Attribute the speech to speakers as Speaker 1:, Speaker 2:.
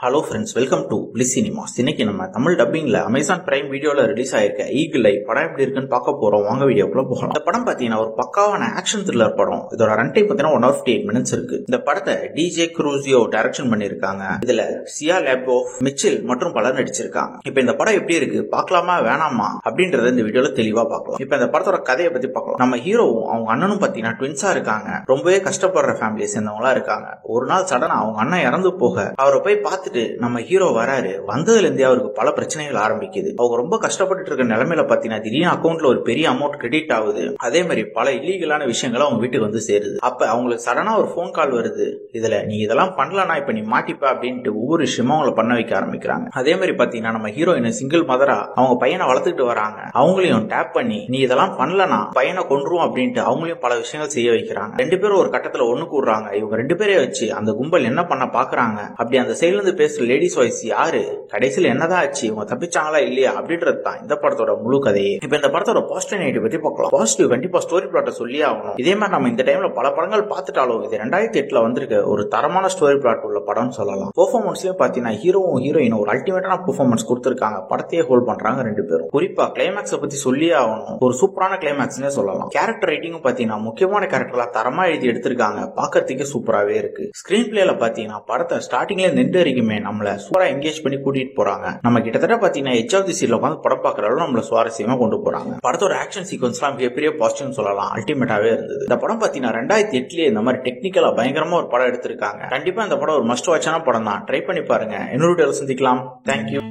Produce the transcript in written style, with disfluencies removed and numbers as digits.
Speaker 1: Hello friends, welcome to bliss cinemas. இன்னைக்கு நம்ம Tamil டப்பிங்ல Amazon prime வீடியோல ரிலீஸ் ஆயிருக்க ஈகிள் ஐ படம் எப்படி இருக்குன்னு பார்க்க போறோம். வாங்க வீடியோக்குள்ள போகலாம். இந்த படம் பாத்தீங்கன்னா ஒரு பக்காவான ஆக்ஷன் த்ரில்லர் படம். இதோட ரன் டைம் பாத்தீங்கன்னா 158 மினிட்ஸ் இருக்கு. இந்த படத்தை டிஜே குரூசியோ டைரக்ஷன் பண்ணிருக்காங்க. இதுல சியா லேபோஃப், மிச்சில் மற்றும் பலர் நடிச்சிருக்காங்க. இப்ப இந்த படம் எப்படி இருக்கு, பார்க்கலாமா வேணாமா அப்படின்றத இந்த வீடியோல தெளிவா பார்க்கலாம். இப்ப இந்த படத்தோட கதையை பத்தி பார்க்கலாம். நம்ம ஹீரோவும் அவங்க அண்ணனும் பாத்தீங்கன்னா ட்வின்ஸா இருக்காங்க. ரொம்பவே கஷ்டப்படுற ஃபேமிலியை சேர்ந்தவங்களா இருக்காங்க. ஒரு நாள் சடனா அவங்க அண்ணன் இறந்து போக அவரை போய் பார்த்துட்டு நம்ம ஹீரோ வராரு. வந்ததுல இருந்தே அவருக்கு பல பிரச்சனைகள் ஆரம்பிக்குது. அவங்க ரொம்ப கஷ்டப்பட்டு இருக்க நிலைமையில பாத்தீங்கன்னா திடீர்னு அக்கௌண்ட்ல ஒரு பெரிய அமௌண்ட் கிரெடிட் ஆகுது. அதே மாதிரி பல இல்லீகலான விஷயங்கள் அவங்க வீட்டுக்கு வந்து சேருது. அப்ப அவங்களுக்கு சடனா ஒரு போன் கால் வருது. இதுல நீ இதெல்லாம் பண்ணலனா இப்ப நீ மாட்டிப்ப அப்படின்ட்டு ஒவ்வொரு விஷயமும் அவங்களை பண்ண வைக்க ஆரம்பிக்கிறாங்க. அதே மாதிரி பாத்தீங்கன்னா நம்ம ஹீரோயின் சிங்கிள் மதரா அவங்க பையனை வளர்த்துக்கிட்டு வராங்க. அவங்களையும் டேப் பண்ணி நீ இதெல்லாம் பண்ணலனா பையனை கொன்றும் அப்படின்ட்டு அவங்களையும் பல விஷயங்கள் செய்ய வைக்கிறாங்க. ரெண்டு பேரும் ஒரு கட்டத்துல ஒண்ணு கூடுறாங்க. இவங்க ரெண்டு பேரே வச்சு அந்த கும்பல் என்ன பண்ண பாக்குறாங்க. அப்படி அந்த சைட்ல இருந்து பேசுற லேடிஸ் வாய்ஸ் யாரு, கடைசியில் என்னதான் ஆச்சு, இவங்க தப்பிச்சாங்களா இல்லையா அப்படின்றது தான் இந்த படத்தோட முழு கதையே. இப்ப இந்த படத்தோட பாசிட்டிவ் நெகட்டிவ் பத்தி பார்க்கலாம். பாசிட்டிவ் கண்டிப்பா ஸ்டோரி பிளாட்டை சொல்லி ஆகணும். இதே மாதிரி நம்ம இந்த டைம்ல பல படங்கள் பார்த்துட்டாலும் இது 2008 வந்திருக்க ஒரு தரமான ஸ்டோரி பிளாட் உள்ள படம் சொல்லலாம். பெர்ஃபார்மன்ஸ்லயும் பாத்தீங்கன்னா ஹீரோவும் ஹீரோயினும் ஒரு அல்டிமேட்டான பெர்ஃபார்மன்ஸ் கொடுத்திருக்காங்க. படத்தையே ஹோல்ட் பண்றாங்க ரெண்டு பேரும். குறிப்பா கிளைமேக்ஸை பத்தி சொல்லியே ஆகணும். ஒரு சூப்பரான கிளைமேக்ஸ்னே சொல்லலாம். கேரக்டர் ரைட்டிங்கும் பாத்தீங்கன்னா முக்கியமான கேரக்டர்ல தரமா எழுதி எடுத்திருக்காங்க. பாக்கிறதுக்கு சூப்பராவே இருக்கு. ஸ்கிரீன் பிளேல பாத்தீங்கன்னா படத்தை ஸ்டார்டிங்ல நின்று வரைக்குமே நம்மள சூப்பரா என்கேஜ் பண்ணி கூட்டிட்டு போறாங்க. நம்ம கிட்டத்தட்ட பாத்தீங்கன்னா எட்ஜ் ஆஃப் தி சீட்ல உட்காந்து படம் பார்க்கற அளவு நம்மள சுவாரஸ்யமா கொண்டு போறாங்க. படத்தோட ஆக்ஷன் சீக்வன்ஸ்லாம் மிகப்பெரிய பாசிட்டிவ் சொல்லலாம். அல்டிமேட்டாவே இருந்தது. இந்த படம் பாத்தீங்கன்னா 2008 இந்த மாதிரி டெக்னிக்கலா பயங்கரமா ஒரு படம் எடுத்திருக்காங்க. கண்டிப்பா இந்த படம் ஒரு மஸ்ட் வாட்சான படம் தான். ட்ரை பண்ணி பாருங்க. இன்னொரு வீடியோல சந்திக்கலாம். தேங்க்யூ.